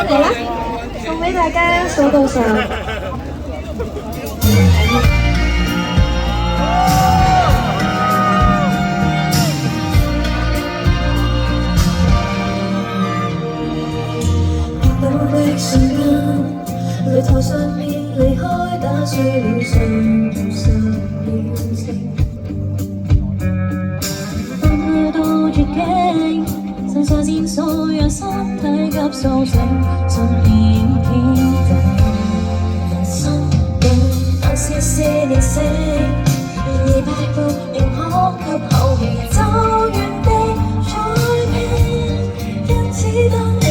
嚟啦，送俾大家，數到10。瞬間，擂台上面離開，打碎了上了情，放去到絕境，剩下線索讓身體急甦醒，信念偏靜，心境但是練成，而敗北仍可給後期人走遠的彩屏，因此當你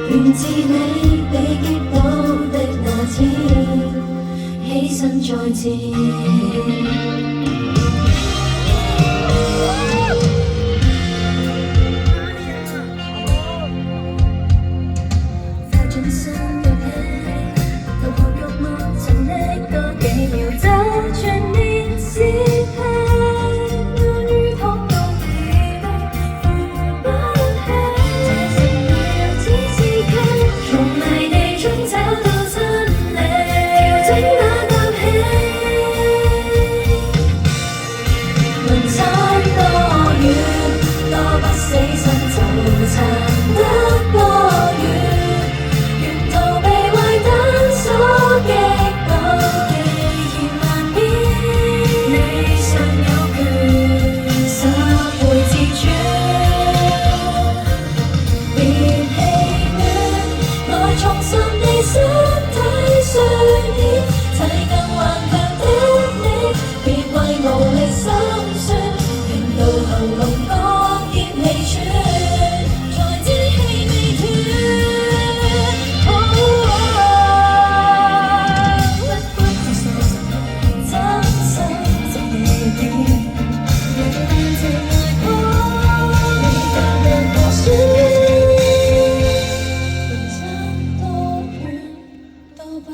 願知你被擊倒的那天，犧牲再戰。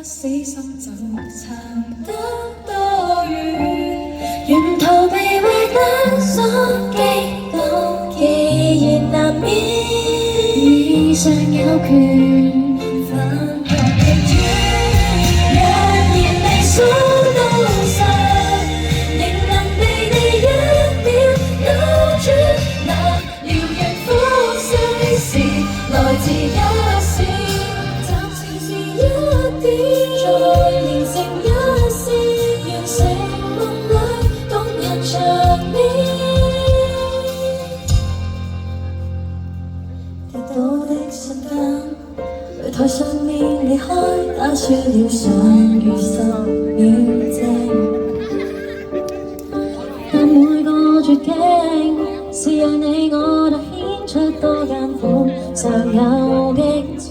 死心就撐得多遠，沿途被壞蛋所擊倒，既然難免，你尚有權反駁逆轉。若然未數到10，仍能被你一秒扭轉。那療愈呼吸是來自一線，暫時是一點。再連成一線，完成夢裏動人場面。跌倒的瞬間，擂台上面離開，打碎了相與10秒靜。但每個絕境，是讓你我都顯出多艱苦，尚有激情。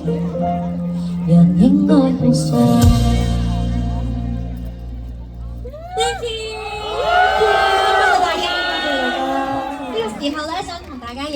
人應該好想。Thank you.